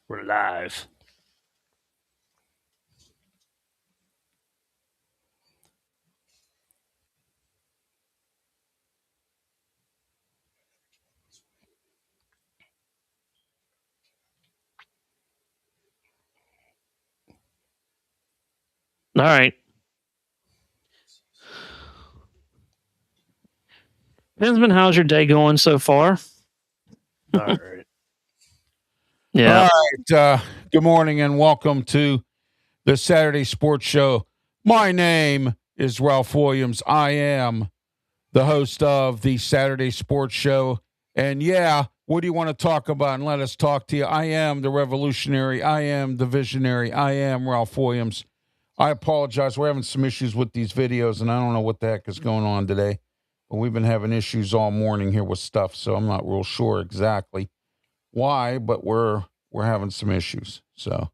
We're live. All right. Benjamin, how's your day going so far? All right. Yeah. All right. Good morning and welcome to the Saturday Sports Show. My name is Ralph Williams. I am the host of the Saturday Sports Show. And yeah, what do you want to talk about? And let us talk to you. I am the revolutionary. I am the visionary. I am Ralph Williams. I apologize. We're having some issues with these videos, and I don't know what the heck is going on today. But we've been having issues all morning here with stuff, so I'm not real sure exactly why, but we're having some issues. So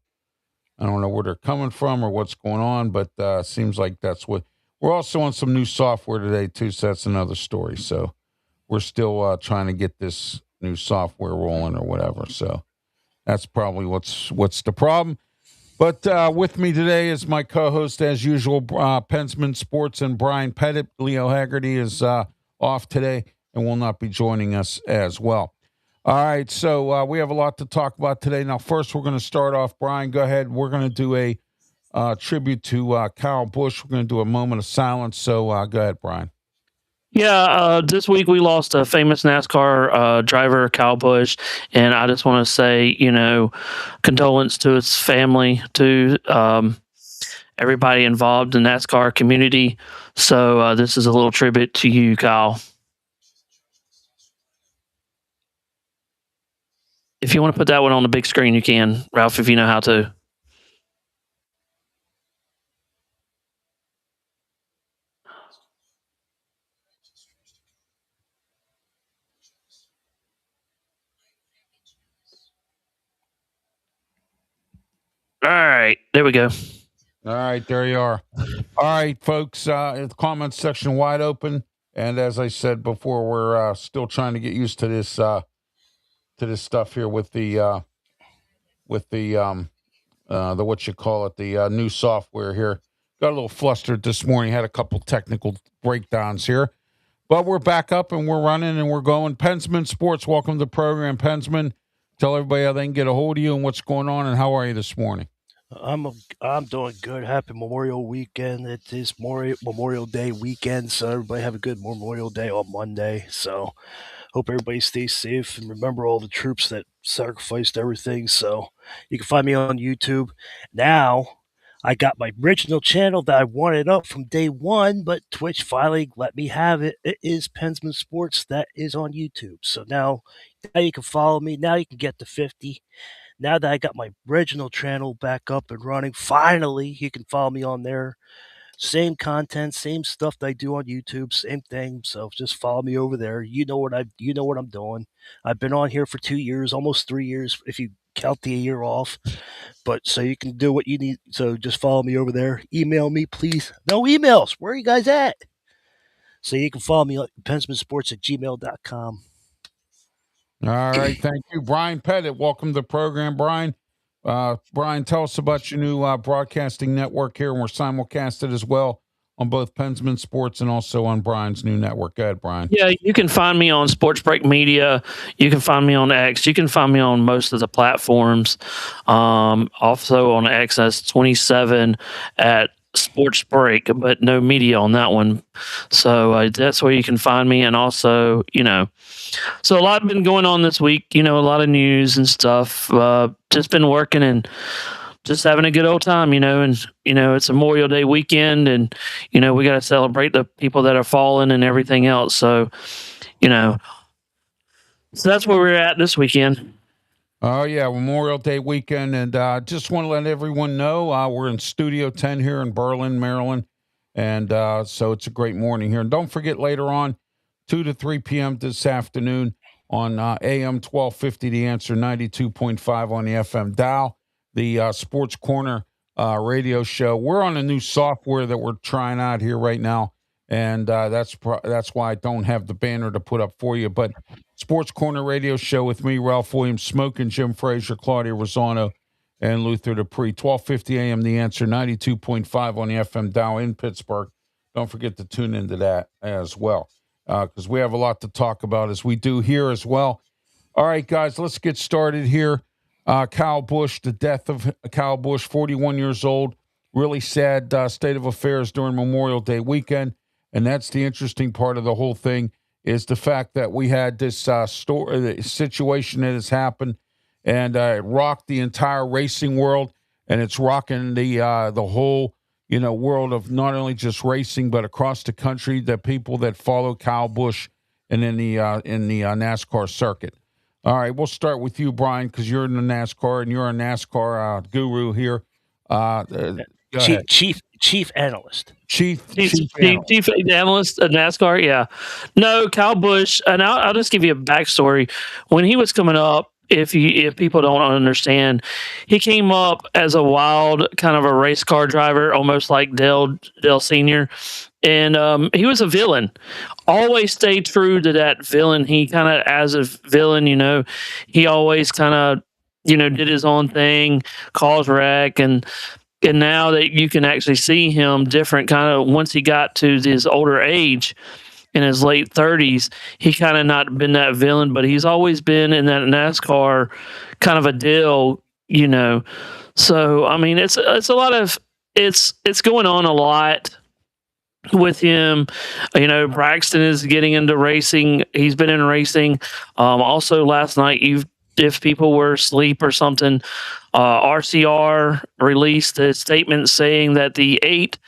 I don't know where they're coming from or what's going on, but seems like that's what we're also on some new software today too. So that's another story. So we're still trying to get this new software rolling or whatever. So that's probably what's the problem. But with me today is my co-host, as usual, Pensman Sports and Brian Pettit. Leo Haggerty is off today and will not be joining us as well. All right, so we have a lot to talk about today. Now, first, we're going to start off. Brian, go ahead. We're going to do a tribute to Kyle Busch. We're going to do a moment of silence. So go ahead, Brian. Yeah. This week we lost a famous NASCAR driver, Kyle Busch. And I just want to say, condolence to his family, to everybody involved in the NASCAR community. So this is a little tribute to you, Kyle. If you want to put that one on the big screen, you can, Ralph, if you know how to. All right, there we go. All right, there you are. All right, folks, the comments section wide open. And as I said before, we're still trying to get used to this stuff here with the what you call it, the new software here. Got a little flustered this morning, had a couple technical breakdowns here. But we're back up and we're running and we're going. Pensman Sports, welcome to the program. Pensman, tell everybody how they can get a hold of you and what's going on and how are you this morning? I'm doing good. Happy Memorial Weekend. It is Memorial Day weekend, so everybody have a good Memorial Day on Monday. So hope everybody stays safe and remember all the troops that sacrificed everything. So you can find me on YouTube. Now I got my original channel that I wanted up from day one, but Twitch finally let me have it. It is Pensman Sports that is on YouTube. So now you can follow me. Now you can get to 50. Now that I got my original channel back up and running, finally you can follow me on there. Same content, same stuff that I do on YouTube, same thing. So just follow me over there. You know what I'm doing. I've been on here for 2 years, almost 3 years if you count the year off. But so you can do what you need. So just follow me over there. Email me, please. No emails. Where are you guys at? So you can follow me at pensmansports@gmail.com. All right, thank you. Brian Pettit, welcome to the program, Brian. Brian, tell us about your new broadcasting network here, and we're simulcasted as well on both Pensman Sports and also on Brian's new network. Go ahead, Brian. Yeah, you can find me on Sports Break Media. You can find me on X. You can find me on most of the platforms. Also on X, that's 27 at Sports Break, but no media on that one. So that's where you can find me. And also, so a lot been going on this week. A lot of news and stuff. Just been working and just having a good old time, and it's Memorial Day weekend, and we got to celebrate the people that are fallen and everything else. So, so that's where we're at this weekend. Oh, yeah, Memorial Day weekend. And just want to let everyone know we're in Studio 10 here in Berlin, Maryland. And so it's a great morning here. And don't forget later on, 2 to 3 p.m. this afternoon on AM 1250, The Answer 92.5 on the FM dial, the Sports Corner radio show. We're on a new software that we're trying out here right now. And that's why I don't have the banner to put up for you. But Sports Corner Radio Show with me, Ralph Williams, Smoking Jim Frazier, Claudia Rosano, and Luther Dupree. 1250 a.m. The Answer, 92.5 on the FM dial in Pittsburgh. Don't forget to tune into that as well, because we have a lot to talk about as we do here as well. All right, guys, let's get started here. Kyle Busch, the death of Kyle Busch, 41 years old. Really sad state of affairs during Memorial Day weekend. And that's the interesting part of the whole thing, is the fact that we had this situation that has happened, and it rocked the entire racing world, and it's rocking the whole world of not only just racing but across the country. The people that follow Kyle Busch and in the NASCAR circuit. All right, we'll start with you, Brian, because you're in the NASCAR and you're a NASCAR guru here. Chief analyst. Chief analyst at NASCAR, yeah. No, Kyle Busch, and I'll just give you a backstory. When he was coming up, if people don't understand, he came up as a wild kind of a race car driver, almost like Dale Sr., and he was a villain. Always stayed true to that villain. He kind of, as a villain, he always kind of, did his own thing, caused wreck, and now that you can actually see him different, kind of once he got to his older age, in his late 30s, he kind of not been that villain, but he's always been in that NASCAR kind of a deal, So I mean, it's a lot of it's going on a lot with him. Braxton is getting into racing. He's been in racing. Also last night, if people were asleep or something, RCR released a statement saying that the 8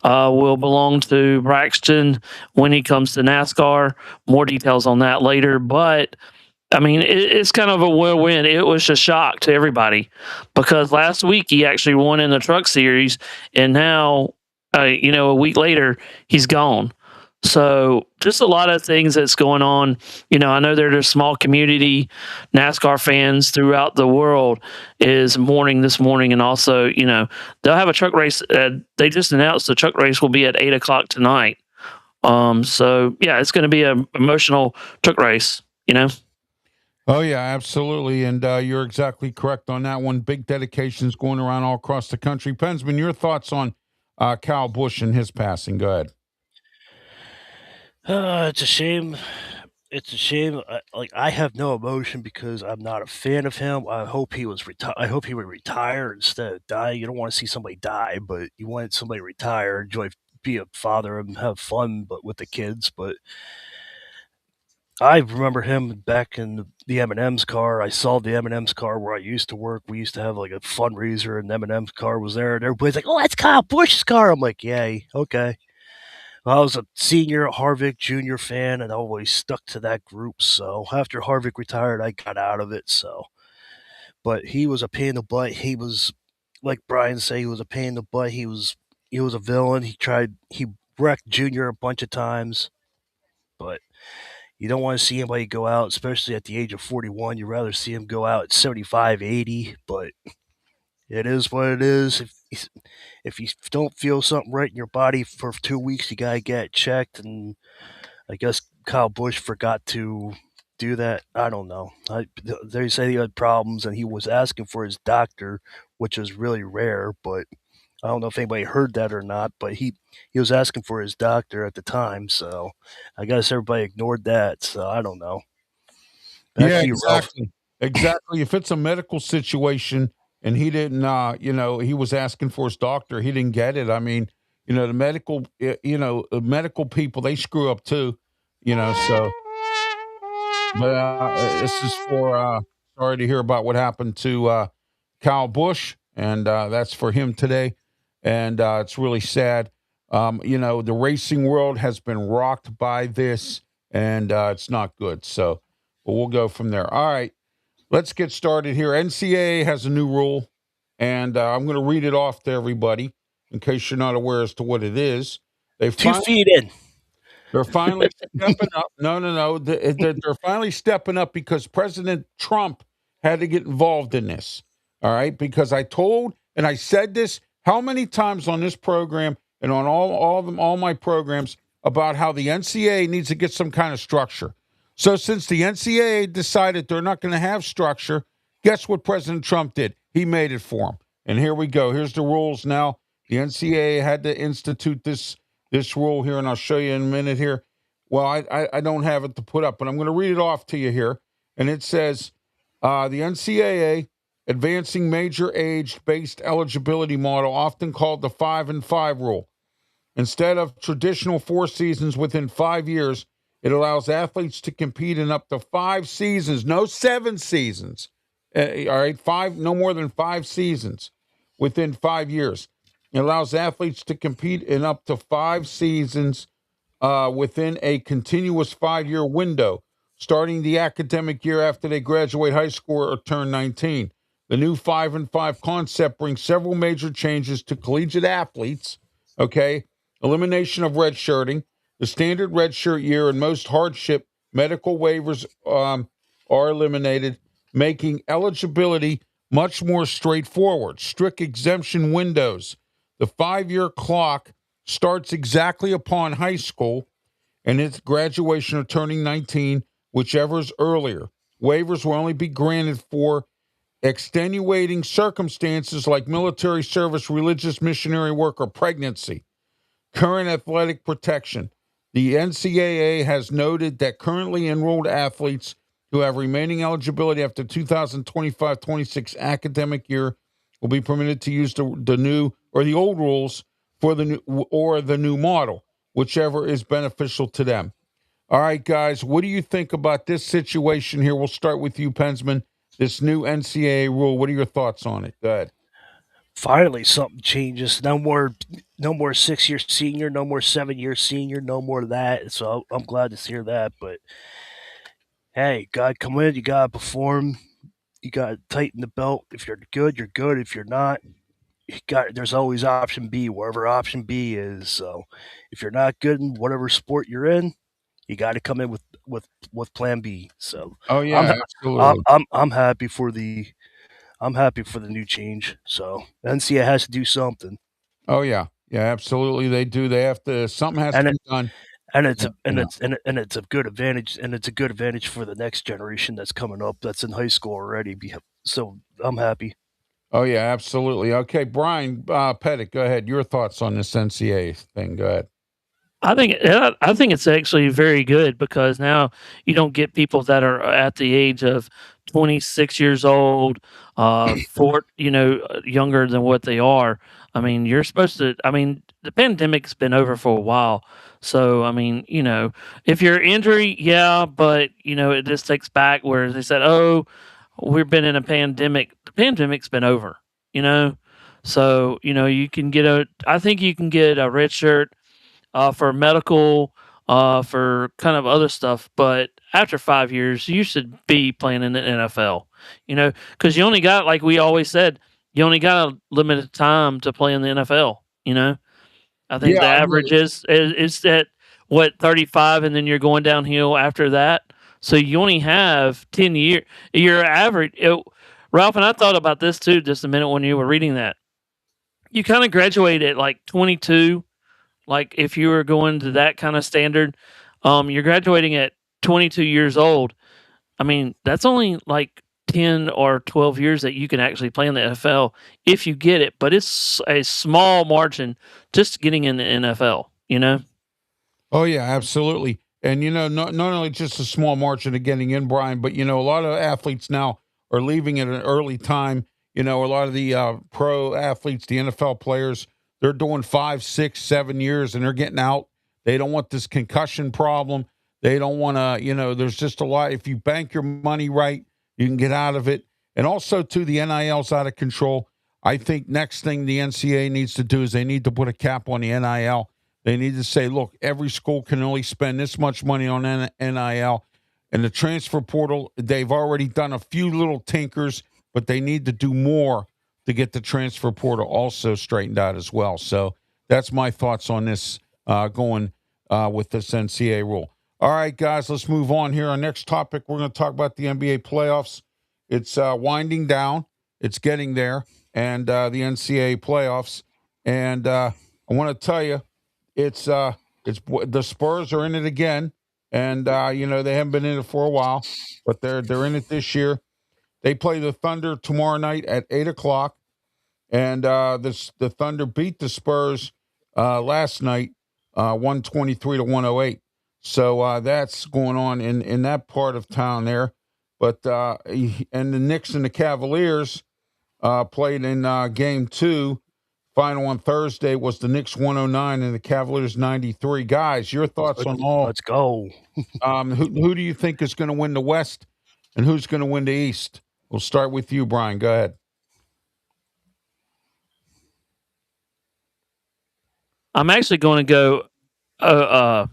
will belong to Braxton when he comes to NASCAR. More details on that later. But, I mean, it's kind of a whirlwind. It was a shock to everybody because last week he actually won in the Truck Series, and now, a week later, he's gone. So just a lot of things that's going on. I know there's a small community NASCAR fans throughout the world is mourning this morning. And also, they'll have a truck race. They just announced the truck race will be at 8:00 tonight. So yeah, it's going to be an emotional truck race, Oh yeah, absolutely. And you're exactly correct on that one. Big dedications going around all across the country. Pensman, your thoughts on Kyle Busch and his passing? Go ahead. It's a shame. It's a shame. I have no emotion because I'm not a fan of him. I hope he was I hope he would retire instead of die. You don't want to see somebody die, but you want somebody to retire, be a father and have fun, but with the kids. But I remember him back in the M&M's car. I saw the M&M's car where I used to work. We used to have like a fundraiser, and the M&M's car was there, and everybody's like, "Oh, that's Kyle Busch's car." I'm like, "Yeah, okay." I was a senior Harvick Jr. fan and I always stuck to that group. So after Harvick retired, I got out of it. But he was a pain in the butt. He was, like Brian said, he was a pain in the butt. He was a villain. He wrecked Junior a bunch of times. But you don't want to see anybody go out, especially at the age of 41. You'd rather see him go out at 75, 80. But it is what it is. If you don't feel something right in your body for 2 weeks, you gotta get it checked. And I guess Kyle Busch forgot to do that. I don't know. They say he had problems, and he was asking for his doctor, which is really rare. But I don't know if anybody heard that or not. But he was asking for his doctor at the time, so I guess everybody ignored that. So I don't know. Yeah, exactly. Exactly. If it's a medical situation and he didn't, he was asking for his doctor, he didn't get it. I mean, the medical people, they screw up too, so. But this is for, sorry to hear about what happened to Kyle Busch, and that's for him today. And it's really sad. The racing world has been rocked by this, and it's not good. So, but we'll go from there. All right, let's get started here. NCAA has a new rule, and I'm going to read it off to everybody in case you're not aware as to what it is. They 2 feet in. They're finally stepping up. No. They're finally stepping up because President Trump had to get involved in this. All right, because I told and I said this how many times on this program and on all my programs about how the NCAA needs to get some kind of structure. So since the NCAA decided they're not going to have structure, guess what President Trump did? He made it for them. And here we go. Here's the rules now. The NCAA had to institute this rule here, and I'll show you in a minute here. Well, I don't have it to put up, but I'm going to read it off to you here. And it says, the NCAA advancing major age-based eligibility model, often called the 5-and-5 rule. Instead of traditional 4 seasons within 5 years, it allows athletes to compete in up to 5 seasons, no 7 seasons. All right, 5, no more than 5 seasons within 5 years. It allows athletes to compete in up to 5 seasons within a continuous 5-year window, starting the academic year after they graduate high school or turn 19. The new 5-and-5 concept brings several major changes to collegiate athletes. Okay, elimination of redshirting, the standard redshirt year, and most hardship medical waivers are eliminated, making eligibility much more straightforward. Strict exemption windows. The 5-year clock starts exactly upon high school and its graduation or turning 19, whichever is earlier. Waivers will only be granted for extenuating circumstances like military service, religious missionary work, or pregnancy. Current athletic protection. The NCAA has noted that currently enrolled athletes who have remaining eligibility after 2025-26 academic year will be permitted to use the new or the old rules for the new model, whichever is beneficial to them. All right, guys, what do you think about this situation here? We'll start with you, Pensman. This new NCAA rule. What are your thoughts on it? Go ahead. Finally, something changes. No more 6-year senior. No more 7-year senior. No more of that. So I'm glad to hear that. But hey, gotta come in. You gotta perform. You gotta tighten the belt. If you're good, you're good. If you're not, there's always option B, wherever option B is. So if you're not good in whatever sport you're in, you got to come in with plan B. So Oh yeah, absolutely. I'm happy for the new change. So NCAA has to do something. Oh yeah, yeah, absolutely. They do. They have to. Something has to be done. And it's a good advantage, and it's a good advantage for the next generation that's coming up that's in high school already. So I'm happy. Oh yeah, absolutely. Okay, Brian Pettit, go ahead. Your thoughts on this NCAA thing? Go ahead. I think it's actually very good because now you don't get people that are at the age of 26 years old, younger than what they are. I mean, you're supposed to. I mean, the pandemic's been over for a while, so I mean, if you're injury, yeah, but it just takes back where they said, "Oh, we've been in a pandemic." The pandemic's been over, so you can get a. I think you can get a red shirt for medical, for kind of other stuff. But after 5 years, you should be playing in the NFL, because you only got, like we always said, you only got a limited time to play in the NFL. I think the average is at what 35, and then you're going downhill after that. So you only have 10 years. Your average, Ralph, and I thought about this too just a minute when you were reading that. You kind of graduate at like 22. Like if you were going to that kind of standard, you're graduating at 22 years old. I mean, that's only like 10 or 12 years that you can actually play in the NFL if you get it, but it's a small margin just getting in the NFL. Oh yeah, absolutely. And not only just a small margin of getting in, Brian, but a lot of athletes now are leaving at an early time. A lot of the pro athletes, the NFL players, they're doing 5, 6, 7 years, and they're getting out. They don't want this concussion problem. They don't want to, there's just a lot. If you bank your money right, you can get out of it. And also, too, the NIL's out of control. I think next thing the NCAA needs to do is they need to put a cap on the NIL. They need to say, look, every school can only spend this much money on NIL. And the transfer portal, they've already done a few little tinkers, but they need to do more to get the transfer portal also straightened out as well. So that's my thoughts on this going with this NCAA rule. All right, guys, let's move on here. Our next topic, we're going to talk about the NBA playoffs. It's winding down. It's getting there, and the NCAA playoffs. And I want to tell you, it's the Spurs are in it again. and they haven't been in it for a while, but they're in it this year. They play the Thunder tomorrow night at 8:00, and the Thunder beat the Spurs last night, 123-108. So that's going on in that part of town there. But and the Knicks and the Cavaliers played in game 2. Final on Thursday was the Knicks 109 and the Cavaliers 93. Guys, your thoughts on all? Let's go. Who do you think is going to win the West, and who's going to win the East? We'll start with you, Brian. Go ahead. I'm actually going to go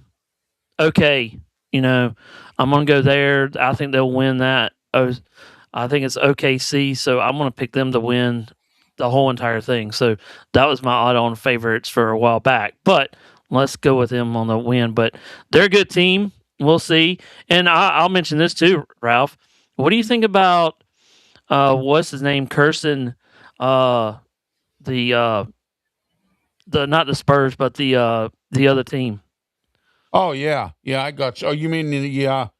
okay. I'm going to go there. I think they'll win that. I think it's OKC, so I'm going to pick them to win the whole entire thing. So that was my odd-on favorites for a while back. But let's go with them on the win. But they're a good team. We'll see. And I'll mention this too, Ralph. What do you think about what's his name, Kirsten? The not the Spurs, but the other team. Oh yeah, I got you. Oh, you mean the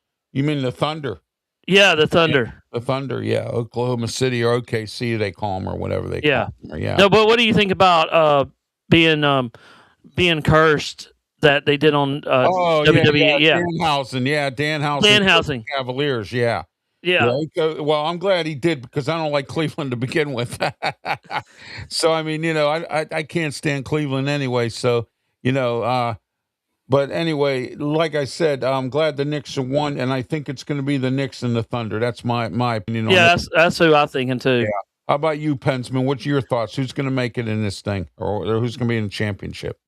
Thunder? Yeah, the Thunder. Yeah, the Thunder, yeah, Oklahoma City or OKC they call them or whatever they call them. Yeah. No, but what do you think about being cursed that they did on WWE? Yeah, Danhausen, Cavaliers, yeah. Well, I'm glad he did because I don't like Cleveland to begin with. So I mean, I can't stand Cleveland anyway. So but anyway, like I said, I'm glad the Knicks have won, and I think it's going to be the Knicks and the Thunder. That's my opinion. Yeah, that's who I'm thinking too. Yeah. How about you, Pensman? What's your thoughts? Who's going to make it in this thing, or who's going to be in the championship?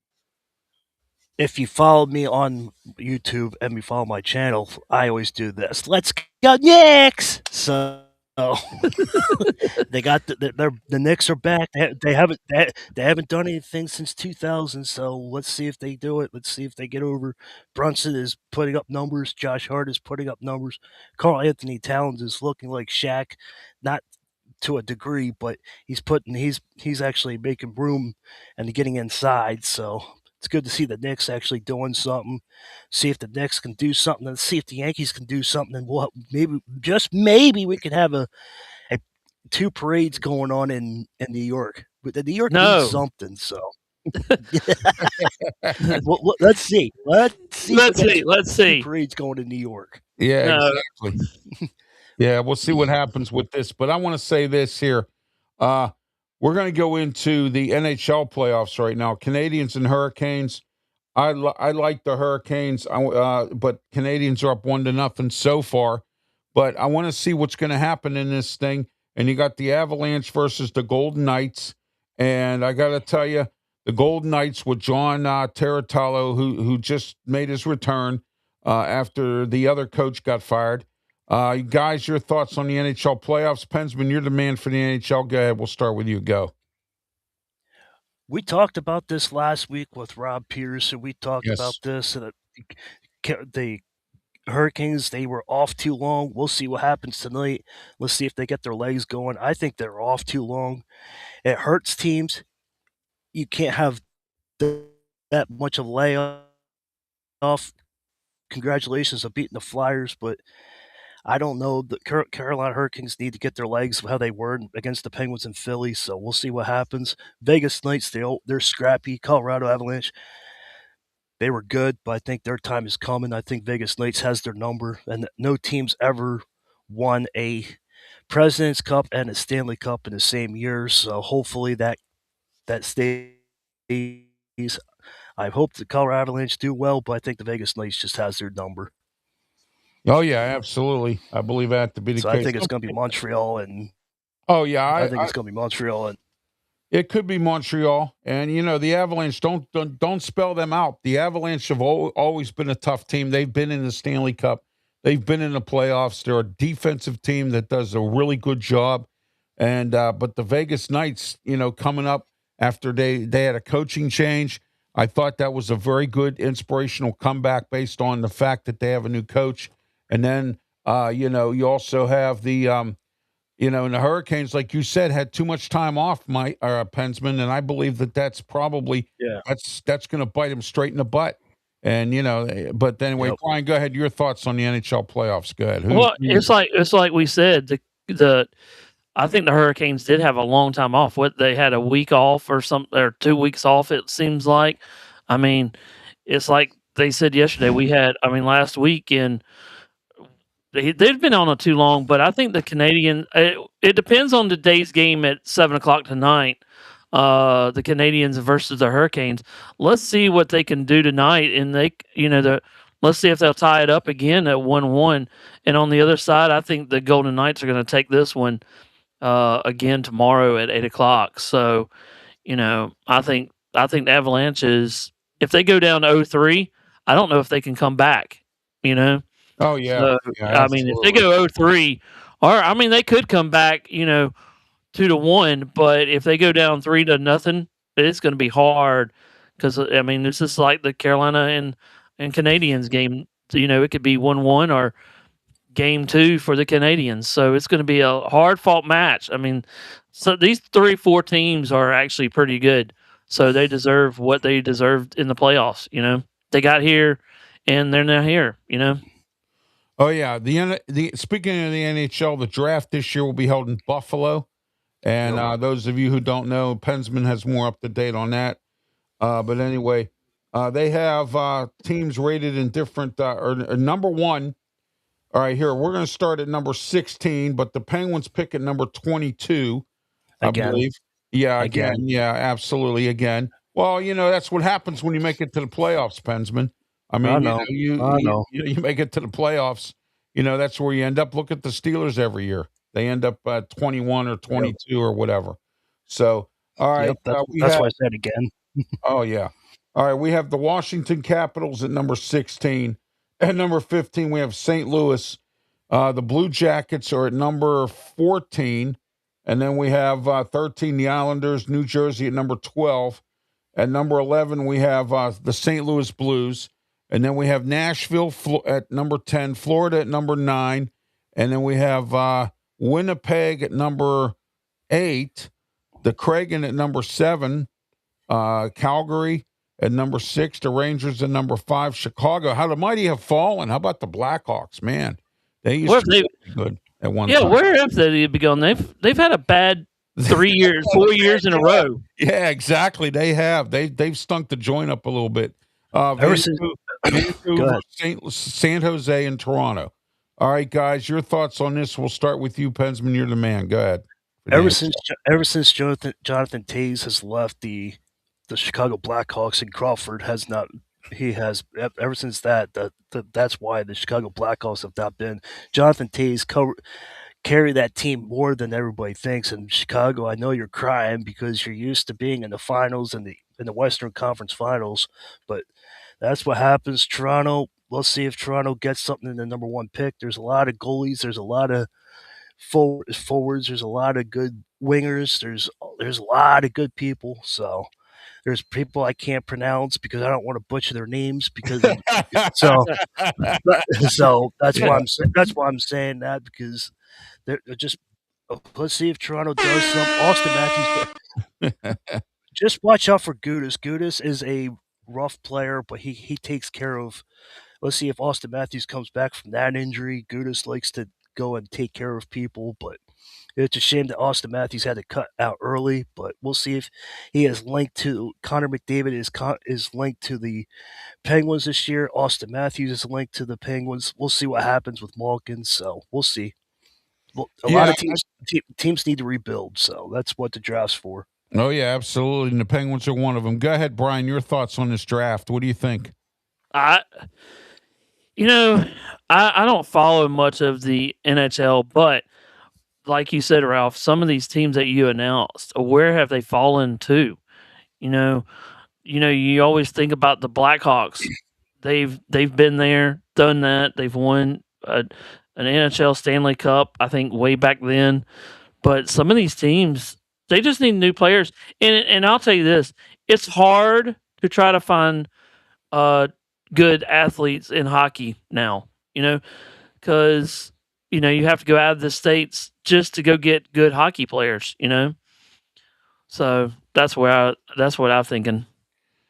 If you follow me on YouTube and you follow my channel, I always do this. Let's go Knicks! So they got the Knicks are back. They haven't done anything since 2000. So let's see if they do it. Let's see if they get over. Brunson is putting up numbers. Josh Hart is putting up numbers. Karl Anthony Towns is looking like Shaq, not to a degree, but he's actually making room and getting inside. So it's good to see the Knicks actually doing something. See if the Knicks can do something, and see if the Yankees can do something. And we'll maybe we could have a 2 parades going on in New York. But the New York needs something. So let's see. Let's see. 2 parades going to New York. Yeah, exactly. Yeah, we'll see what happens with this. But I want to say this here. We're going to go into the NHL playoffs right now. Canadiens and Hurricanes. I like the Hurricanes, but Canadiens are up 1-0 so far. But I want to see what's going to happen in this thing. And you got the Avalanche versus the Golden Knights. And I got to tell you, the Golden Knights with John Teratalo, who just made his return after the other coach got fired. Guys, your thoughts on the NHL playoffs? Pensman, you're the man for the NHL. Go ahead. We'll start with you. Go. We talked about this last week with Rob Pierce, and we talked about this. And the Hurricanes, they were off too long. We'll see what happens tonight. Let's see if they get their legs going. I think they're off too long. It hurts teams. You can't have that much of a layoff. Congratulations on beating the Flyers, but I don't know. The Carolina Hurricanes need to get their legs how they were against the Penguins and Philly, so we'll see what happens. Vegas Knights, they're scrappy. Colorado Avalanche, they were good, but I think their time is coming. I think Vegas Knights has their number, and no team's ever won a President's Cup and a Stanley Cup in the same year, so hopefully that stays. I hope the Colorado Avalanche do well, but I think the Vegas Knights just has their number. Oh yeah, absolutely. I believe that to be the case. I think it's going to be Montreal, and I think it's going to be Montreal, and it could be Montreal. And the Avalanche, don't spell them out. The Avalanche have always been a tough team. They've been in the Stanley Cup. They've been in the playoffs. They're a defensive team that does a really good job. And but the Vegas Knights, coming up after they had a coaching change, I thought that was a very good inspirational comeback based on the fact that they have a new coach. And then, you also have the, and the Hurricanes, like you said, had too much time off, Pensman, and I believe that's probably that's going to bite them straight in the butt. And but anyway, Yep. Brian, go ahead. Your thoughts on the NHL playoffs? Go ahead. Well, it's like we said, the I think the Hurricanes did have a long time off. What, they had a week off or 2 weeks off, it seems like. I mean, it's like they said yesterday, last week, and they've been on it too long, but I think the Canadian, it depends on today's game at 7:00 tonight. The Canadians versus the Hurricanes. Let's see what they can do tonight, and let's see if they'll tie it up again at 1-1. And on the other side, I think the Golden Knights are going to take this one again tomorrow at 8:00. So, I think the Avalanche is, if they go down 0-3, I don't know if they can come back. Oh yeah. So, Yeah, if they go 0-3, or they could come back, 2-1, but if they go down 3-0, it's going to be hard because this is like the Carolina and Canadians game. It could be 1-1 or game 2 for the Canadians. So it's going to be a hard fought match. So these 3-4 teams are actually pretty good. So they deserve what they deserved in the playoffs. They got here and they're now here. Oh yeah, the speaking of the NHL, the draft this year will be held in Buffalo, and those of you who don't know, Pensman has more up to date on that. But anyway, they have teams rated in different. Or number one. All right, here we're going to start at number 16, but the Penguins pick at number 22, I believe. Yeah, again, yeah, absolutely, again. Well, that's what happens when you make it to the playoffs, Pensman. I know. You make it to the playoffs. That's where you end up. Look at the Steelers every year; they end up 21 or 22 or whatever. So, all right, that's why I said again. Oh yeah, all right. We have the Washington Capitals at number 16. At number 15, we have St. Louis. The Blue Jackets are at number 14, and then we have 13 the Islanders. New Jersey at number 12. At number 11, we have the St. Louis Blues. And then we have Nashville at number 10, Florida at number 9. And then we have Winnipeg at number 8, the Kraken at number 7, Calgary at number 6, the Rangers at number 5, Chicago. How the mighty have fallen. How about the Blackhawks? Man, they used to be good at one time. Yeah, where have they begun? They've had a bad 4 years in a row. Yeah, exactly. They have. They've stunk the joint up a little bit. Vancouver, San Jose, and Toronto. All right, guys, your thoughts on this? We'll start with you, Pensman. You're the man. Go ahead. Ever since Jonathan Toews has left the Chicago Blackhawks, and Crawford has not. He has ever since that's why the Chicago Blackhawks have not been. Jonathan Toews carry that team more than everybody thinks. In Chicago, I know you're crying because you're used to being in the finals and in the Western Conference Finals, but that's what happens. Toronto, we'll see if Toronto gets something in the number 1 pick. There's a lot of goalies. There's a lot of forwards. There's a lot of good wingers. There's a lot of good people. So there's people I can't pronounce because I don't want to butcher their names so that's why I'm saying that, because they're just, let's see if Toronto does some. Austin Matthews, just watch out for Gudas. Gudas is a rough player, but he takes care of. Let's see if Austin Matthews comes back from that injury. Gudas likes to go and take care of people, but it's a shame that Austin Matthews had to cut out early. But we'll see if he is linked to Connor McDavid is linked to the Penguins this year. Austin Matthews is linked to the Penguins. We'll see what happens with Malkin. So we'll see. Well, a lot of teams need to rebuild, so that's what the draft's for. Oh yeah, absolutely. And the Penguins are one of them. Go ahead, Brian. Your thoughts on this draft? What do you think? I don't follow much of the NHL, but like you said, Ralph, some of these teams that you announced, where have they fallen to? You always think about the Blackhawks. They've been there, done that. They've won an NHL Stanley Cup, I think, way back then. But some of these teams, they just need new players. And I'll tell you this, it's hard to try to find good athletes in hockey now, because, you have to go out of the States just to go get good hockey players, So that's what I'm thinking,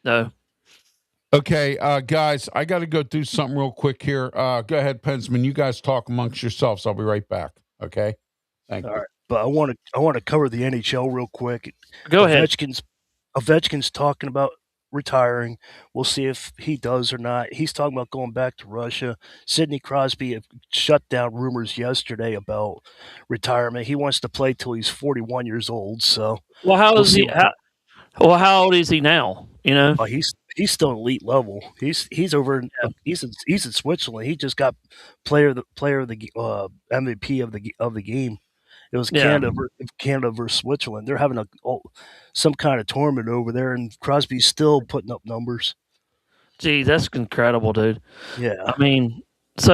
though. Okay, guys, I got to go do something real quick here. Go ahead, Pensman. You guys talk amongst yourselves. I'll be right back. Okay. Thank All you. right, but I want to cover the NHL real quick. Go ahead. Ovechkin's talking about retiring. We'll see if he does or not. He's talking about going back to Russia. Sidney Crosby shut down rumors yesterday about retirement. He wants to play till he's 41 years old. So Well, how we'll is see. he? How old is he now? You know. He's still elite level. He's over in, he's in Switzerland. He just got player of the MVP of the game. It was Yeah. Canada versus Switzerland. They're having some kind of tournament over there, and Crosby's still putting up numbers. Gee, that's incredible, dude. Yeah, I mean, it's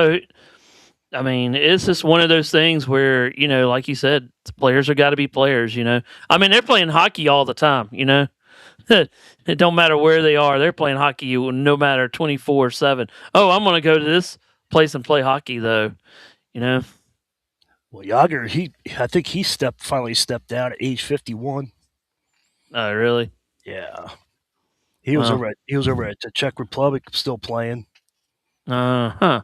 just one of those things where, like you said, players have got to be players, I mean, they're playing hockey all the time, It don't matter where they are. They're playing hockey no matter 24/7. Oh, I'm going to go to this place and play hockey, though, Well, Yager, I think he finally stepped down at age 51. Oh, really? Yeah, he was over at the Czech Republic, still playing. Huh.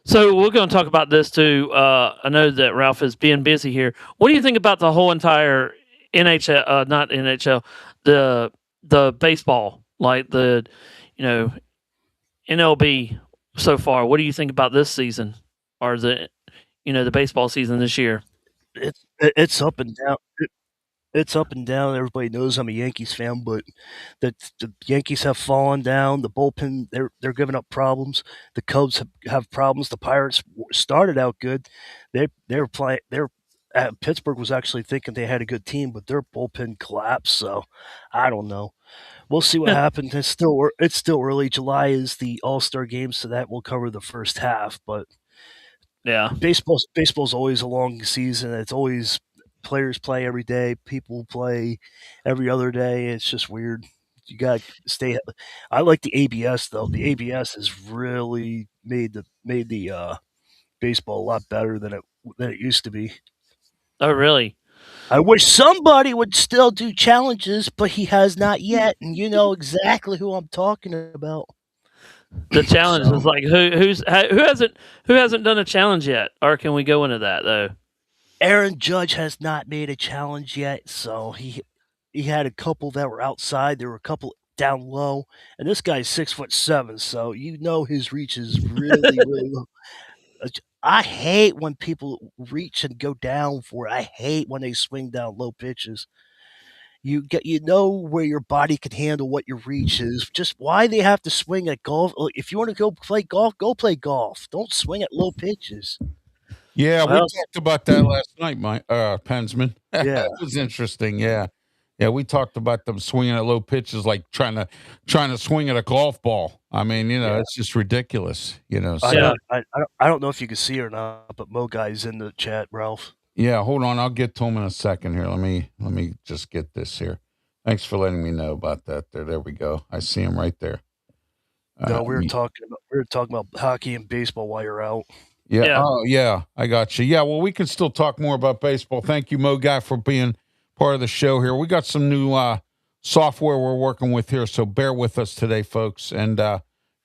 So we're going to talk about this too. I know that Ralph is being busy here. What do you think about the whole entire NHL? Not NHL, the baseball, like the MLB so far. What do you think about this season, or the baseball season this year? It's up and down. It's up and down. Everybody knows I'm a Yankees fan, but the Yankees have fallen down. The bullpen, they're giving up problems. The Cubs have problems. The Pirates started out good. They were playing. Pittsburgh was actually thinking they had a good team, but their bullpen collapsed. So I don't know. We'll see what happens. It's still early. July is the All-Star game, so that will cover the first half. But Yeah, baseball's always a long season. It's always players play every day, people play every other day. It's just weird. You got to stay. I like the ABS though. The ABS has really made the baseball a lot better than it used to be. Oh, really? I wish somebody would still do challenges, but he has not yet, and you know exactly who I'm talking about. The challenge is like who hasn't done a challenge yet, or can we go into that though? Aaron Judge has not made a challenge yet, so he had a couple that were outside. There were a couple down low, and this guy's 6'7", so you know his reach is really really low. I hate when people reach and go down for it. I hate when they swing down low pitches. You know where your body can handle what your reach is. Just why they have to swing at golf? If you want to go play golf, go play golf. Don't swing at low pitches. Yeah, we Well, talked about that last night, my Pensman. Yeah. It was interesting. Yeah, we talked about them swinging at low pitches, like trying to swing at a golf ball. I mean, Yeah. it's just ridiculous. So, Yeah. I don't know if you can see or not, but Mo Guy's in the chat, Ralph. yeah. Hold on, I'll get to him in a second here. Let me just get this here. Thanks for letting me know about that. There we go. I see him right there. No, we were talking about hockey and baseball while you're out. Yeah. Yeah. Oh, yeah. I got you. Yeah. Well, we can still talk more about baseball. Thank you, Mo Guy, for being part of the show here. We got some new software we're working with here, so bear with us today, folks. And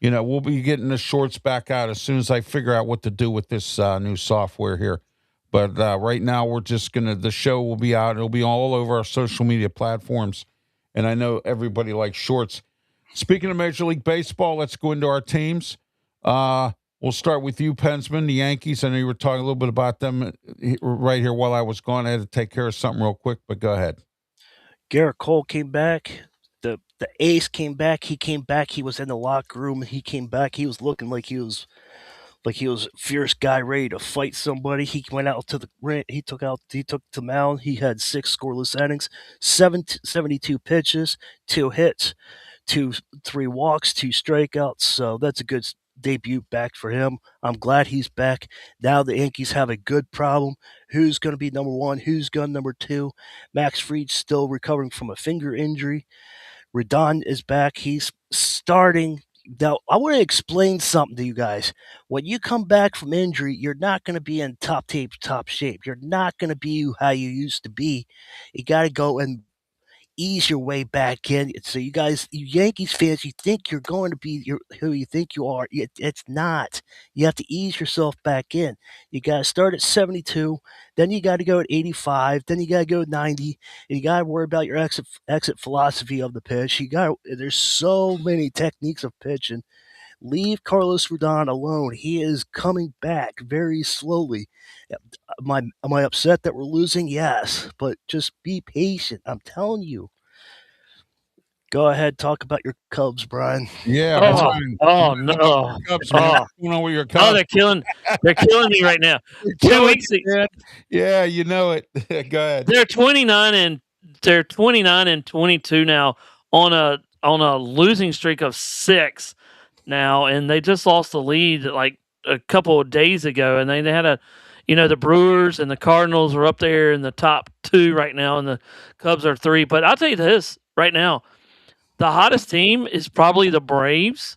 we'll be getting the shorts back out as soon as I figure out what to do with this new software here. But right now, we're just the show will be out. It'll be all over our social media platforms. And I know everybody likes shorts. Speaking of Major League Baseball, let's go into our teams. We'll start with you, Pensman, the Yankees. I know you were talking a little bit about them right here while I was gone. I had to take care of something real quick, but go ahead. Garrett Cole came back. The ace came back. He came back. He was in the locker room. He came back. He was looking like he was a fierce guy ready to fight somebody. He went out to the ring. He took the mound. He had 6 scoreless innings, 72 pitches, 2 hits, 3 walks, 2 strikeouts. So that's a good debut back for him. I'm glad he's back. Now the Yankees have a good problem. Who's going to be number 1? Who's going number 2? Max Fried's still recovering from a finger injury. Rodon is back. He's starting. Now, I want to explain something to you guys. When you come back from injury, you're not going to be in top shape. You're not going to be how you used to be. You got to go and ease your way back in. So you guys, you Yankees fans, you think you're going to be who you think you are. It's not. You have to ease yourself back in. You got to start at 72, then you got to go at 85, then you got to go at 90, and you got to worry about your exit philosophy of the pitch. There's so many techniques of pitching. Leave Carlos Rodon alone. He is coming back very slowly. Am I upset that we're losing? Yes, but just be patient. I'm telling you. Go ahead, talk about your Cubs, Brian. Yeah. Oh no! Cubs, man. What's going on with your Cubs? Oh, they're killing me right now. 2 weeks ago, yeah, you know it. Go ahead. They're 29 and 22 now on a losing streak of 6 now, and they just lost the lead like a couple of days ago, and they had the Brewers and the Cardinals are up there in the top 2 right now, and the Cubs are 3. But I'll tell you this right now, the hottest team is probably the Braves,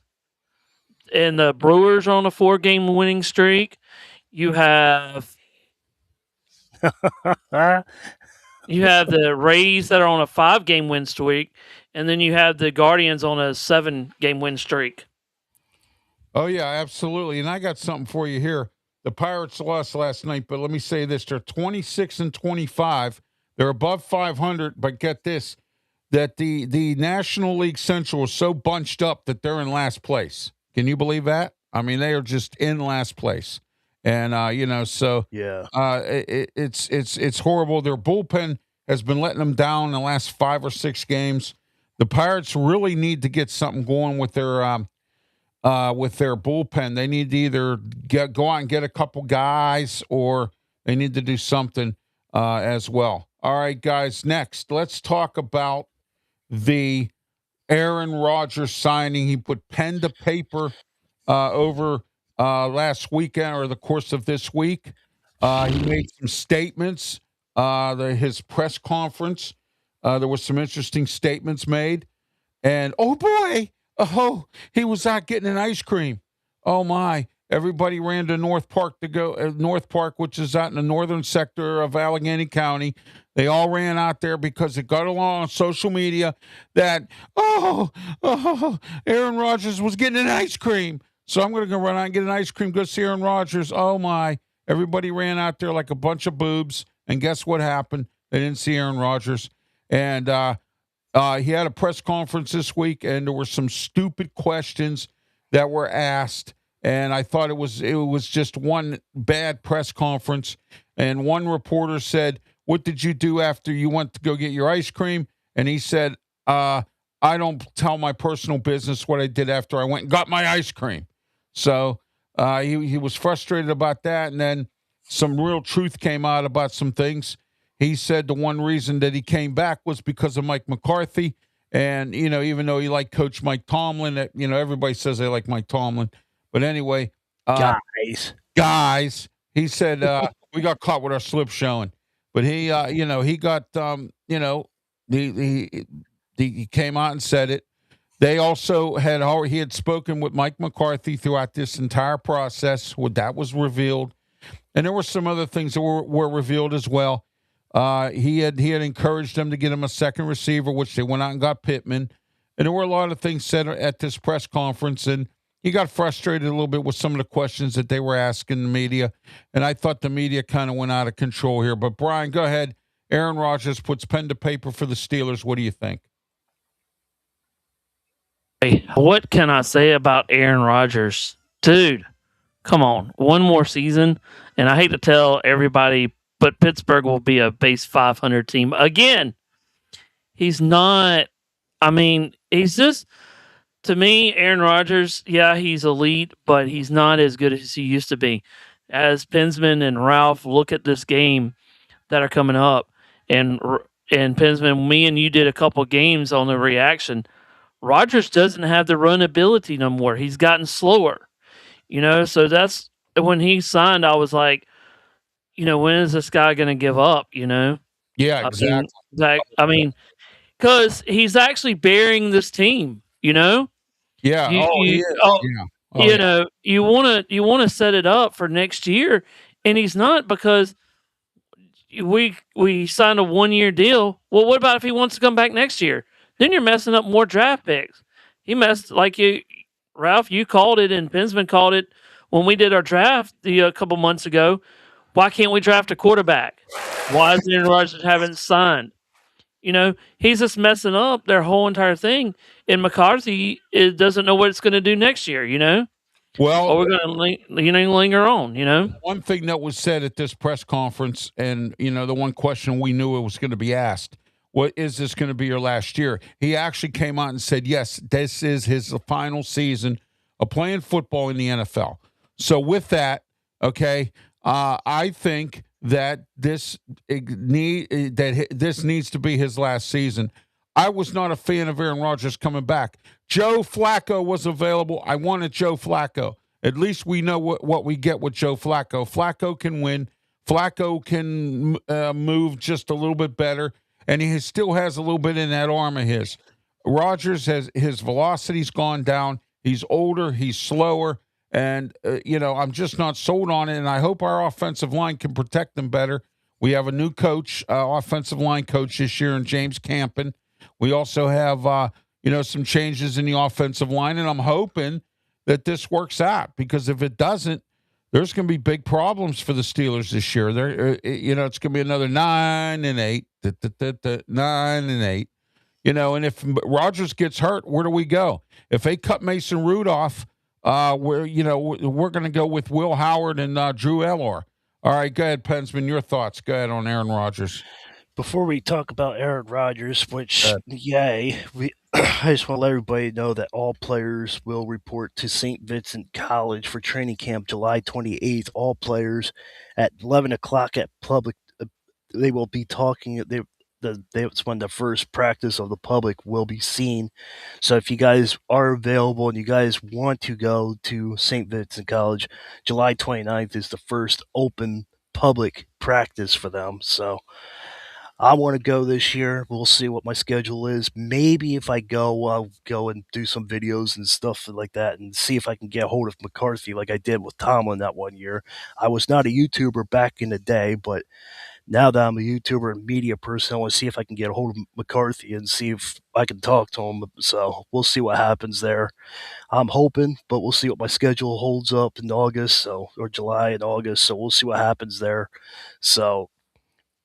and the Brewers are on a 4-game winning streak. You have the Rays that are on a 5-game win streak, and then you have the Guardians on a 7-game win streak. Oh, yeah, absolutely. And I got something for you here. The Pirates lost last night, but let me say this. They're 26 and 25. They're above 500, but get this, that the National League Central is so bunched up that they're in last place. Can you believe that? I mean, they are just in last place. And, so yeah, it's horrible. Their bullpen has been letting them down in the last 5 or 6 games. The Pirates really need to get something going with their bullpen. They need to either go out and get a couple guys, or they need to do something as well. All right, guys, next, let's talk about the Aaron Rodgers signing. He put pen to paper over last weekend or the course of this week. He made some statements. His press conference, there was some interesting statements made. And, oh, boy, he was out getting an ice cream. Oh, my. Everybody ran to North Park North Park, which is out in the northern sector of Allegheny County. They all ran out there because it got along on social media that, Aaron Rodgers was getting an ice cream. So I'm going to go run out and get an ice cream, go see Aaron Rodgers. Oh, my. Everybody ran out there like a bunch of boobs. And guess what happened? They didn't see Aaron Rodgers. And he had a press conference this week, and there were some stupid questions that were asked. And I thought it was just one bad press conference. And one reporter said, "What did you do after you went to go get your ice cream?" And he said, "I don't tell my personal business what I did after I went and got my ice cream." So he was frustrated about that. And then some real truth came out about some things. He said the one reason that he came back was because of Mike McCarthy. And, even though he liked Coach Mike Tomlin, everybody says they like Mike Tomlin. But anyway, guys, he said, we got caught with our slip showing. But he got, he came out and said it. They also he had spoken with Mike McCarthy throughout this entire process. That was revealed. And there were some other things that were revealed as well. He had encouraged them to get him a second receiver, which they went out and got Pittman. And there were a lot of things said at this press conference. And he got frustrated a little bit with some of the questions that they were asking the media. And I thought the media kind of went out of control here. But, Brian, go ahead. Aaron Rodgers puts pen to paper for the Steelers. What do you think? Hey, what can I say about Aaron Rodgers? Dude, come on. One more season. And I hate to tell everybody, but Pittsburgh will be a base 500 team again. He's not. I mean, he's just, to me, Aaron Rodgers, yeah, he's elite, but he's not as good as he used to be. As Pensman and Ralph look at this game that are coming up, and Pensman, me and you did a couple games on the reaction. Rodgers doesn't have the run ability no more. He's gotten slower, So that's when he signed. I was like, when is this guy going to give up? Yeah, exactly. Because he's actually bearing this team. Yeah. You want to set it up for next year, and he's not, because we signed a 1-year deal. Well, what about if he wants to come back next year? Then you're messing up more draft picks. He messed like you, Ralph. You called it, and Pensman called it when we did our draft a couple months ago. Why can't we draft a quarterback? Why is Aaron Rodgers haven't signed? He's just messing up their whole entire thing. And McCarthy doesn't know what it's going to do next year. Well, or we're going to linger on. One thing that was said at this press conference, and the one question we knew it was going to be asked: what is this going to be your last year? He actually came out and said, yes, this is his final season of playing football in the NFL. So with that, okay, I think that this needs to be his last season. I was not a fan of Aaron Rodgers coming back. Joe Flacco was available. I wanted Joe Flacco. At least we know what we get with Joe Flacco. Flacco can win. Flacco can move just a little bit better, and he still has a little bit in that arm of his. Rodgers his velocity's gone down. He's older. He's slower. And, I'm just not sold on it, and I hope our offensive line can protect them better. We have a new coach, offensive line coach this year, in James Campen. We also have, some changes in the offensive line, and I'm hoping that this works out, because if it doesn't, there's going to be big problems for the Steelers this year. It's going to be another 9-8, 9-8. And if Rodgers gets hurt, where do we go? If they cut Mason Rudolph, we're going to go with Will Howard and Drew Elor. All right, go ahead, Pensman. Your thoughts. Go ahead on Aaron Rodgers. Before we talk about Aaron Rodgers, which, I just want to let everybody know that all players will report to St. Vincent College for training camp July 28th. All players at 11 o'clock at public. They will be talking. That's when the first practice of the public will be seen. So if you guys are available and you guys want to go to St. Vincent College, July 29th is the first open public practice for them. So I want to go this year. We'll see what my schedule is. Maybe if I go, I'll go and do some videos and stuff like that and see if I can get a hold of McCarthy like I did with Tomlin that one year. I was not a YouTuber back in the day, but now that I'm a YouTuber and media person, I want to see if I can get a hold of McCarthy and see if I can talk to him. So we'll see what happens there. I'm hoping, but we'll see what my schedule holds up in August, or July and August. So we'll see what happens there. So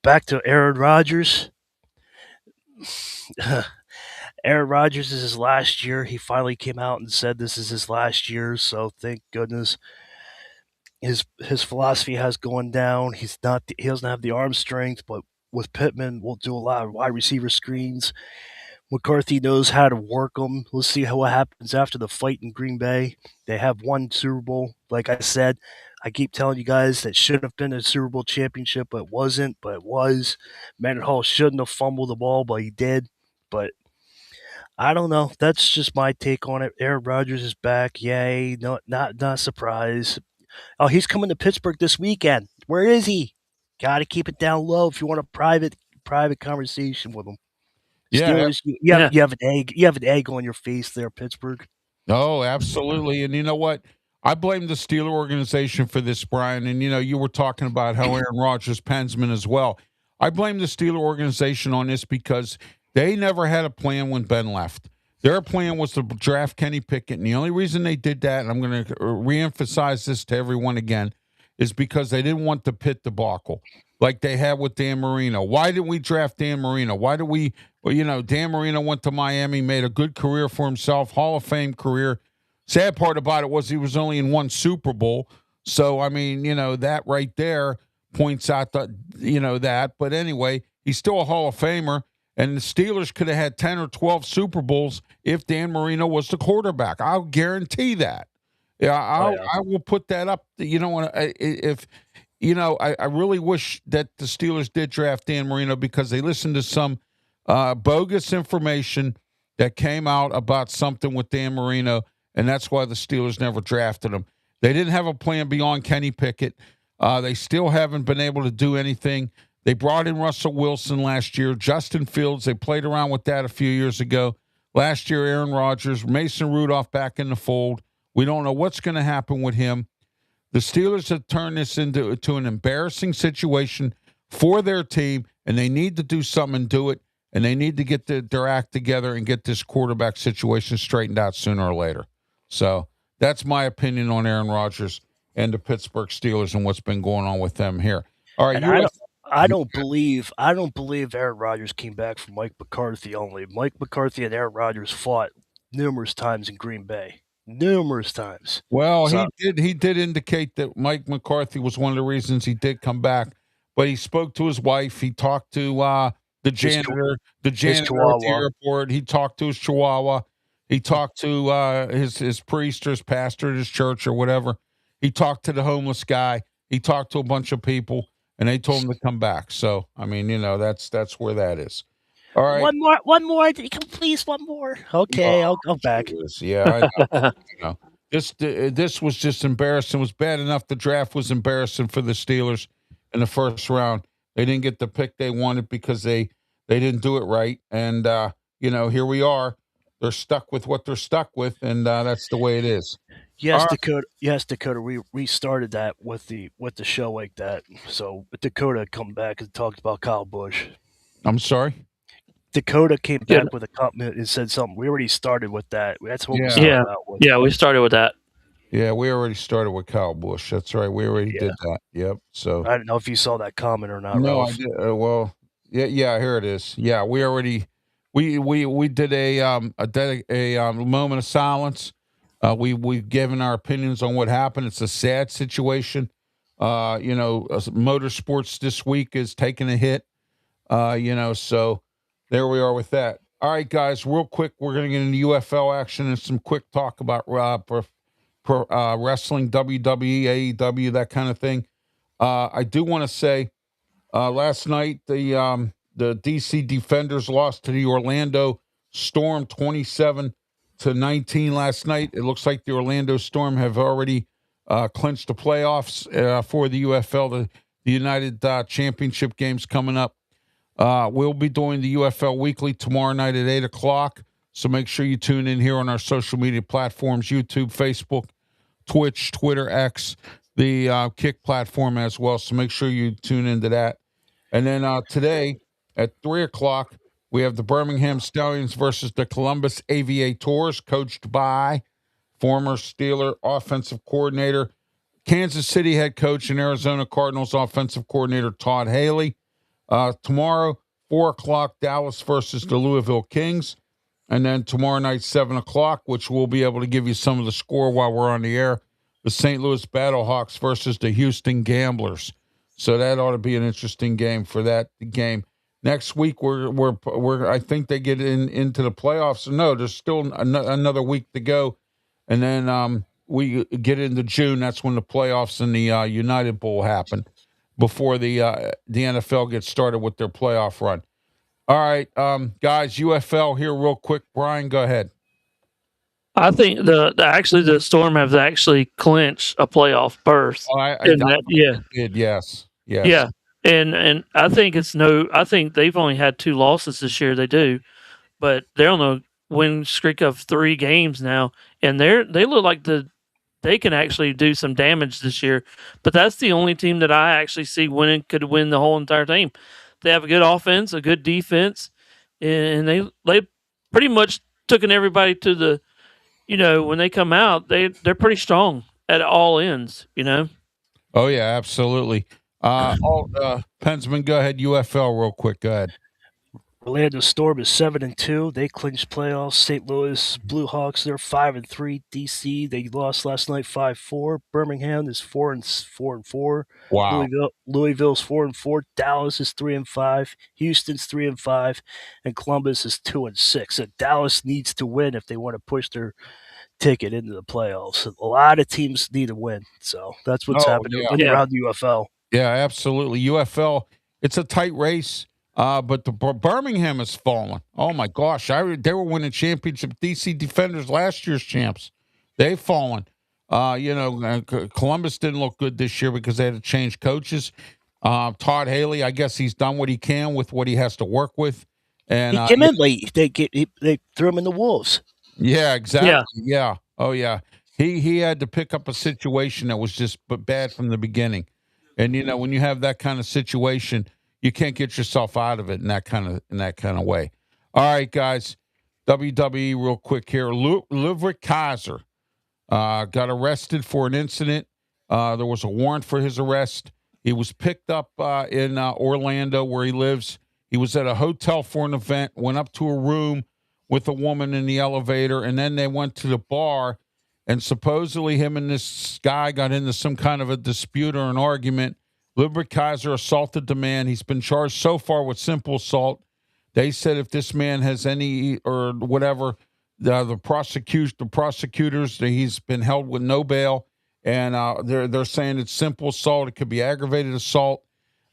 back to Aaron Rodgers. Aaron Rodgers is his last year. He finally came out and said this is his last year. So thank goodness. His philosophy has gone down. He doesn't have the arm strength, but with Pittman, we'll do a lot of wide receiver screens. McCarthy knows how to work them. Let's see what happens after the fight in Green Bay. They have won Super Bowl. Like I said, I keep telling you guys that should have been a Super Bowl championship, but it wasn't, but it was. Mendenhall shouldn't have fumbled the ball, but he did. But I don't know. That's just my take on it. Aaron Rodgers is back. Yay. No, not surprised. Oh, he's coming to Pittsburgh this weekend. Where is he? Got to keep it down low if you want a private conversation with him. Yeah, Steelers, you have an egg on your face there, Pittsburgh. Oh, absolutely. And you know what? I blame the Steeler organization for this, Brian. And you were talking about how Aaron Rodgers, Pensman as well. I blame the Steeler organization on this because they never had a plan when Ben left. Their plan was to draft Kenny Pickett, and the only reason they did that, and I'm going to reemphasize this to everyone again, is because they didn't want the Pitt debacle like they had with Dan Marino. Why didn't we draft Dan Marino? Why did we, Dan Marino went to Miami, made a good career for himself, Hall of Fame career. Sad part about it was he was only in one Super Bowl. So, I mean, that right there points out that. But anyway, he's still a Hall of Famer. And the Steelers could have had 10 or 12 Super Bowls if Dan Marino was the quarterback. I'll guarantee that. Yeah, I will put that up. I really wish that the Steelers did draft Dan Marino because they listened to some bogus information that came out about something with Dan Marino, and that's why the Steelers never drafted him. They didn't have a plan beyond Kenny Pickett. They still haven't been able to do anything. They brought in Russell Wilson last year. Justin Fields, they played around with that a few years ago. Last year, Aaron Rodgers, Mason Rudolph back in the fold. We don't know what's going to happen with him. The Steelers have turned this into an embarrassing situation for their team, and they need to do something and do it, and they need to get their act together and get this quarterback situation straightened out sooner or later. So that's my opinion on Aaron Rodgers and the Pittsburgh Steelers and what's been going on with them here. All right, I don't believe Aaron Rodgers came back from Mike McCarthy only. Mike McCarthy and Aaron Rodgers fought numerous times in Green Bay. Numerous times. Well, he did indicate that Mike McCarthy was one of the reasons he did come back, but he spoke to his wife. He talked to the janitor at the airport. He talked to his chihuahua. He talked to his priest or his pastor at his church or whatever. He talked to the homeless guy. He talked to a bunch of people, and they told him to come back. So, I mean, that's where that is. All right. One more. Please, one more. Okay, I'll go back. Yeah, I know. This was just embarrassing. It was bad enough the draft was embarrassing for the Steelers in the first round. They didn't get the pick they wanted because they didn't do it right. And, here we are. They're stuck with what they're stuck with, and that's the way it is. Yes, Dakota. Yes, Dakota. We restarted that with the show like that. So Dakota come back and talked about Kyle Busch. I'm sorry. Dakota came back with a comment and said something. We already started with that. That's what we started out with. Yeah, we started with that. Yeah, we already started with Kyle Busch. That's right. We already did that. Yep. So I don't know if you saw that comment or not. No, Ralph. I did. Well, yeah. Here it is. Yeah, we already we did a moment of silence. We've given our opinions on what happened. It's a sad situation. Motorsports this week is taking a hit. So there we are with that. All right, guys, real quick, we're going to get into UFL action and some quick talk about wrestling, WWE, AEW, that kind of thing. I do want to say last night the DC Defenders lost to the Orlando Storm 27-19 last night. It looks like the Orlando Storm have already clinched the playoffs for the UFL, the United Championship games coming up. We'll be doing the UFL Weekly tomorrow night at 8 o'clock. So make sure you tune in here on our social media platforms, YouTube, Facebook, Twitch, Twitter, X, the Kick platform as well. So make sure you tune into that. And then today at 3 o'clock, we have the Birmingham Stallions versus the Columbus Aviators, coached by former Steeler offensive coordinator, Kansas City head coach, and Arizona Cardinals offensive coordinator Todd Haley. Tomorrow, 4 o'clock, Dallas versus the Louisville Kings. And then tomorrow night, 7 o'clock, which we'll be able to give you some of the score while we're on the air, the St. Louis Battlehawks versus the Houston Gamblers. So that ought to be an interesting game for that game. Next week, we're I think they get into the playoffs. No, there's still another week to go. And then we get into June. That's when the playoffs and the United Bowl happen, before the NFL gets started with their playoff run. All right, guys, UFL here real quick. Brian, go ahead. I think the Storm have actually clinched a playoff berth. Yes. And I think I think they've only had 2 losses this year. They do, but they're on a win streak of 3 games now, and they look like they can actually do some damage this year. But that's the only team that I actually see could win the whole entire team. They have a good offense, a good defense, and they pretty much taken everybody to the, when they come out, they're pretty strong at all ends, Oh yeah, absolutely. Pensman, go ahead. UFL real quick. Go ahead. Orlando Storm is 7-2. They clinched playoffs. St. Louis Blue Hawks, they're 5-3. DC, they lost last night 5-4. Birmingham is 4-4. Wow. Louisville's 4-4. Dallas is 3-5. Houston's 3-5, and Columbus is 2-6. So Dallas needs to win if they want to push their ticket into the playoffs. A lot of teams need to win. So that's what's happening around the UFL. Yeah, absolutely. UFL, it's a tight race. But the Birmingham has fallen. Oh my gosh, they were winning championship. DC Defenders, last year's champs, they've fallen. Columbus didn't look good this year because they had to change coaches. Todd Haley, I guess he's done what he can with what he has to work with. And he came in late. They threw him in the Wolves. Yeah, exactly. Yeah. Oh yeah. He had to pick up a situation that was just bad from the beginning. And when you have that kind of situation, you can't get yourself out of it in that kind of way. All right, guys. WWE real quick here. Ludwig Kaiser got arrested for an incident. There was a warrant for his arrest. He was picked up in Orlando, where he lives. He was at a hotel for an event, went up to a room with a woman in the elevator, and then they went to the bar, and supposedly him and this guy got into some kind of a dispute or an argument. Ludwig Kaiser assaulted the man. He's been charged so far with simple assault. They said if this man has any or whatever, the prosecutors, he's been held with no bail, and they're saying it's simple assault. It could be aggravated assault,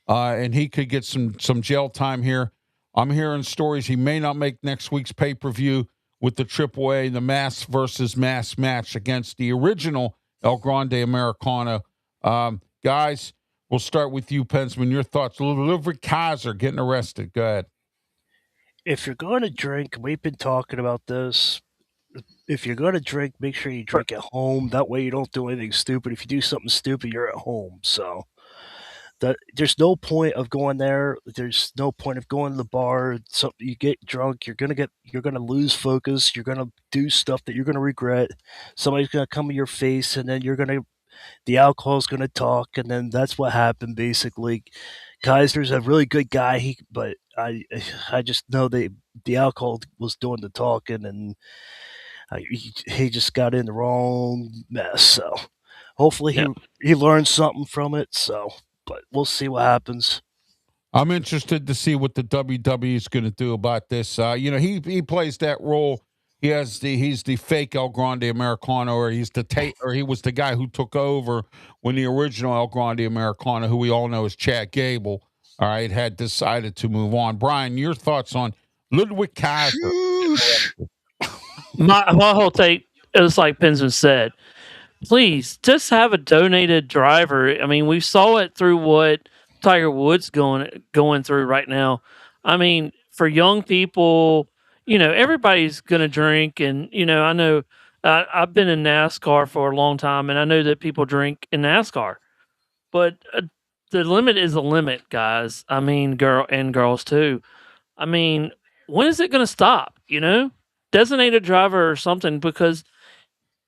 and he could get some jail time here. I'm hearing stories he may not make next week's pay-per-view with the AAA, the mass versus mass match against the original El Grande Americano. Guys, we'll start with you, Pensman. Your thoughts. Ludwig Kaiser getting arrested. Go ahead. If you're going to drink, we've been talking about this. If you're going to drink, make sure you drink at home. That way you don't do anything stupid. If you do something stupid, you're at home. So there's no point of going there. There's no point of going to the bar. So you get drunk, you're gonna lose focus. You're gonna do stuff that you're gonna regret. Somebody's gonna come in your face, and then the alcohol's gonna talk, and then that's what happened basically. Kaiser's a really good guy, but I just know the alcohol was doing the talking, and he just got in the wrong mess. So hopefully he learned something from it. So, but we'll see what happens. I'm interested to see what the WWE is going to do about this. He plays that role. He's the fake El Grande Americano, or he was the guy who took over when the original El Grande Americano, who we all know as Chad Gable, all right, had decided to move on. Brian, your thoughts on Ludwig Kaiser? My whole take is like Pensman said. Please just have a donated driver. I mean, we saw it through what Tiger Woods going through right now. I mean, for young people, everybody's going to drink, and I know I've been in NASCAR for a long time, and I know that people drink in NASCAR, but the limit is the limit, guys. I mean, girls too. I mean, when is it going to stop? Designated driver or something, because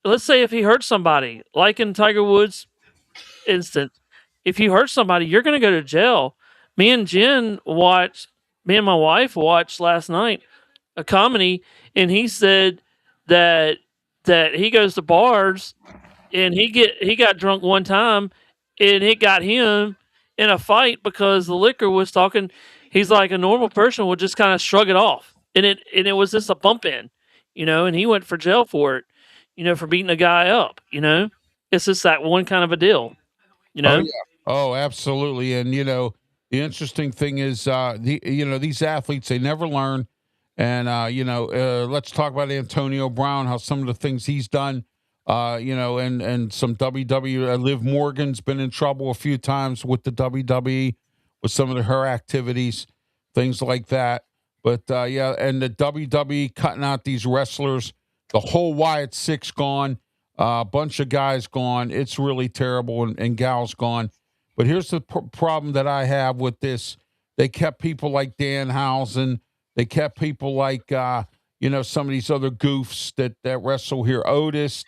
let's say if he hurts somebody, like in Tiger Woods' instance, if you hurt somebody, you're going to go to jail. Me and my wife watched last night a comedy, and he said that he goes to bars and he got drunk one time, and it got him in a fight because the liquor was talking. He's like, a normal person would just kind of shrug it off, and it was just a bump in, and he went for jail for it, for beating a guy up. It's just that one kind of a deal. Oh, yeah. Oh, absolutely. And the interesting thing is, these athletes, they never learn. And let's talk about Antonio Brown, how some of the things he's done. And some WWE. Liv Morgan's been in trouble a few times with the WWE with some of her activities, things like that. But and the WWE cutting out these wrestlers, the whole Wyatt Six gone, a bunch of guys gone. It's really terrible, and gals gone. But here's the problem that I have with this: they kept people like Danhausen, they kept people like some of these other goofs that wrestle here. Otis,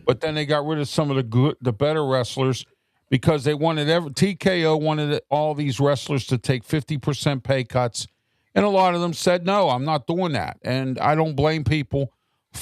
but then they got rid of some of the better wrestlers because they wanted TKO wanted all these wrestlers to take 50% pay cuts, and a lot of them said no, I'm not doing that. And I don't blame people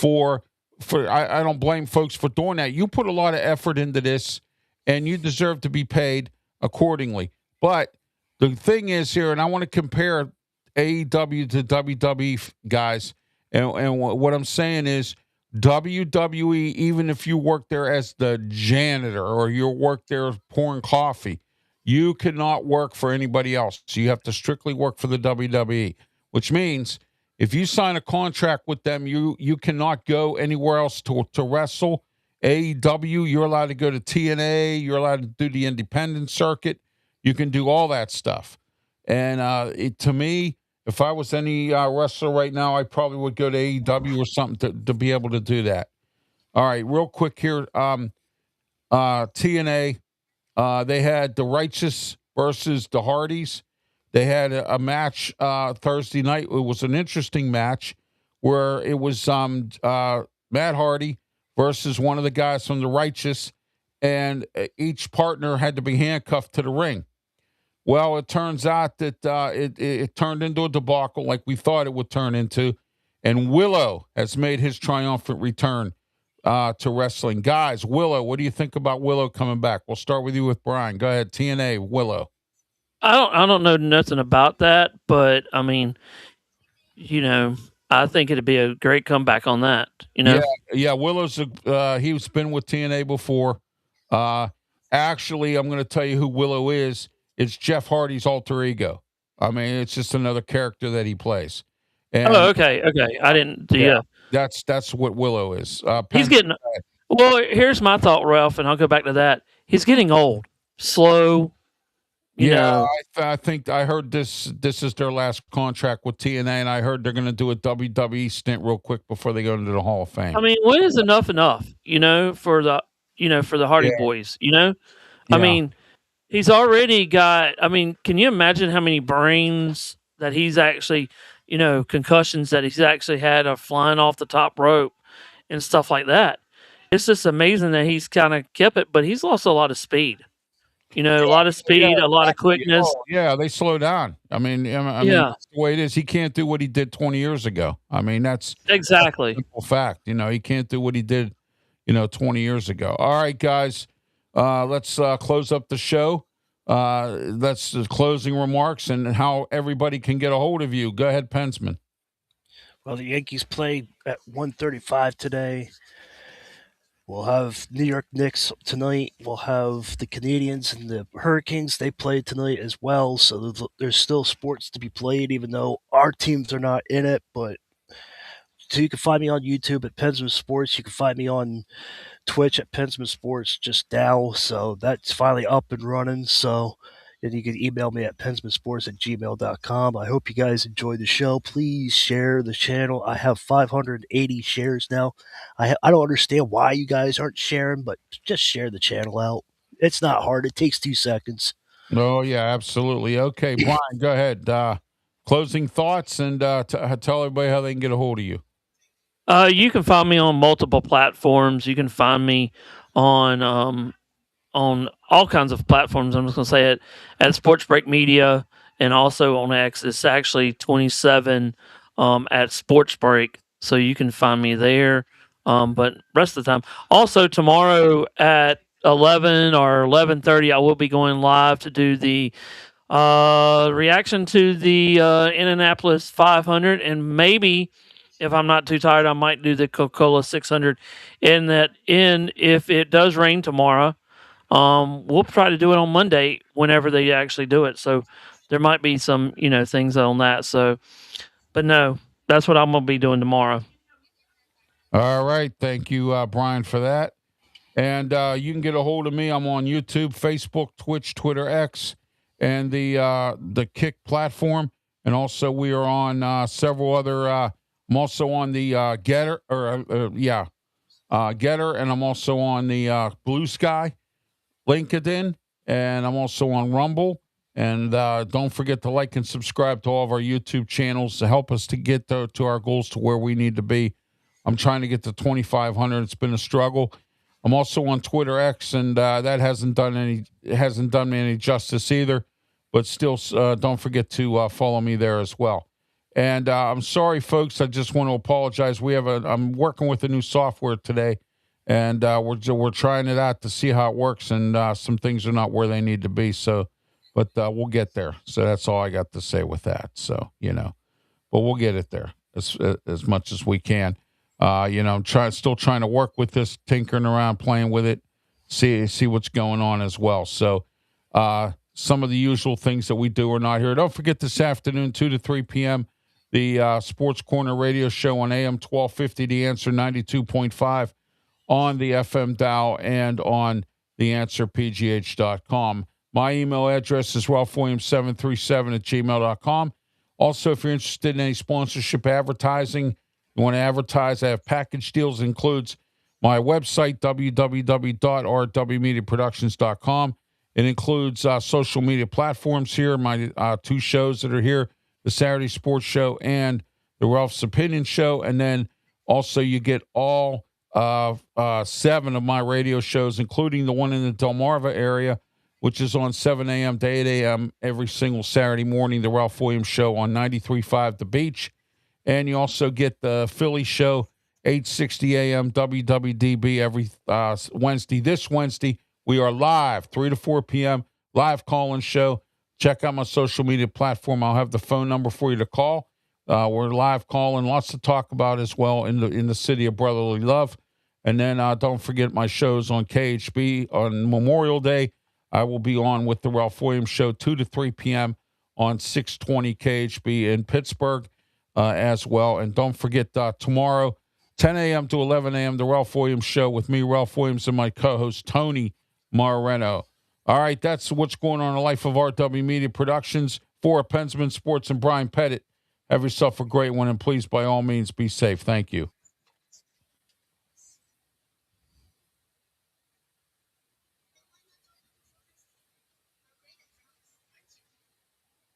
I don't blame folks for doing that. You put a lot of effort into this, and you deserve to be paid accordingly. But the thing is here, and I want to compare AEW to WWE, guys, and what I'm saying is WWE, even if you work there as the janitor or you work there pouring coffee, you cannot work for anybody else. So you have to strictly work for the WWE, which means if you sign a contract with them, you cannot go anywhere else to wrestle. AEW, you're allowed to go to TNA. You're allowed to do the independent circuit. You can do all that stuff. And to me, if I was any wrestler right now, I probably would go to AEW or something to be able to do that. All right, real quick here. TNA, they had the Righteous versus the Hardys. They had a match Thursday night. It was an interesting match where it was Matt Hardy versus one of the guys from the Righteous, and each partner had to be handcuffed to the ring. Well, it turns out that it turned into a debacle like we thought it would turn into, and Willow has made his triumphant return to wrestling. Guys, Willow, what do you think about Willow coming back? We'll start with you with Brian. Go ahead, TNA, Willow. I don't know nothing about that, but I mean, I think it'd be a great comeback on that. Yeah. Willow's he's been with TNA before. Actually, I'm going to tell you who Willow is. It's Jeff Hardy's alter ego. I mean, it's just another character that he plays. And, okay. I didn't. Yeah, that's what Willow is. he's getting. Well, here's my thought, Ralph, and I'll go back to that. He's getting old, slow. I think I heard this is their last contract with TNA, and I heard they're going to do a WWE stint real quick before they go into the Hall of Fame. I mean, when is enough? For the Hardy Boys. I mean, he's already got. I mean, can you imagine how many brains that he's actually, concussions that he's actually had of flying off the top rope and stuff like that? It's just amazing that he's kind of kept it, but he's lost a lot of speed. A lot of speed, a lot of quickness. Yeah, they slow down. I mean, that's the way it is. He can't do what he did 20 years ago. I mean, that's exactly a simple fact. He can't do what he did, 20 years ago. All right, guys, let's close up the show. That's the closing remarks and how everybody can get a hold of you. Go ahead, Pensman. Well, the Yankees played at 1:35 today. We'll have New York Knicks tonight. We'll have the Canadians and the Hurricanes. They play tonight as well. So there's still sports to be played, even though our teams are not in it. So you can find me on YouTube at Pensman Sports. You can find me on Twitch at Pensman Sports just now. So that's finally up and running. And you can email me at pensmansports@gmail.com. I hope you guys enjoyed the show. Please share the channel. I have 580 shares now. I don't understand why you guys aren't sharing, but just share the channel out. It's not hard. It takes 2 seconds. Oh, yeah, absolutely. Okay, Brian, go ahead. Closing thoughts and tell everybody how they can get a hold of you. You can find me on multiple platforms. You can find me on all kinds of platforms. I'm just going to say it at Sports Break Media and also on X. It's actually 27 at Sports Break, so you can find me there. But rest of the time, also tomorrow at 11 or 11:30, I will be going live to do the reaction to the Indianapolis 500, and maybe if I'm not too tired, I might do the Coca-Cola 600. If it does rain tomorrow, we'll try to do it on Monday whenever they actually do it. So there might be some, things on that. So, but no, that's what I'm going to be doing tomorrow. All right. Thank you, Brian, for that. And you can get a hold of me. I'm on YouTube, Facebook, Twitch, Twitter, X, and the Kick platform. And also we are on several other, I'm also on the Getter, Getter, and I'm also on the Blue Sky, LinkedIn, and I'm also on Rumble. And don't forget to like and subscribe to all of our YouTube channels to help us to get to our goals to where we need to be. I'm trying to get to 2,500. It's been a struggle. I'm also on Twitter X, and that hasn't done me any justice either. But still, don't forget to follow me there as well. And I'm sorry, folks. I just want to apologize. I'm working with a new software today, and we're trying it out to see how it works. And some things are not where they need to be. But we'll get there. So that's all I got to say with that. So but we'll get it there as much as we can. I'm still trying to work with this, tinkering around, playing with it, see what's going on as well. So some of the usual things that we do are not here. Don't forget this afternoon, 2 to 3 p.m., the Sports Corner radio show on AM 1250, The Answer 92.5 on the FM dial and on theanswerpgh.com. My email address is ralphwilliams737@gmail.com. Also, if you're interested in any sponsorship advertising, you want to advertise, I have package deals. It includes my website, www.rwmediaproductions.com, It includes social media platforms here, my two shows that are here, the Saturday Sports Show and the Ralph's Opinion Show. And then also you get all 7 of my radio shows, including the one in the Delmarva area, which is on 7 a.m. to 8 a.m. every single Saturday morning, the Ralph Williams Show on 93.5 The Beach. And you also get the Philly Show, 8:60 a.m. WWDB every Wednesday. This Wednesday, we are live, 3 to 4 p.m., live call-in show. Check out my social media platform. I'll have the phone number for you to call. We're live calling, lots to talk about as well in the city of brotherly love. And then don't forget my shows on KHB on Memorial Day. I will be on with the Ralph Williams Show 2 to 3 p.m. on 620 KHB in Pittsburgh as well. And don't forget tomorrow, 10 a.m. to 11 a.m., the Ralph Williams Show with me, Ralph Williams, and my co-host, Tony Moreno. All right, that's what's going on in the life of RW Media Productions. For Pensman Sports and Brian Pettit, have yourself a great one, and please, by all means, be safe. Thank you.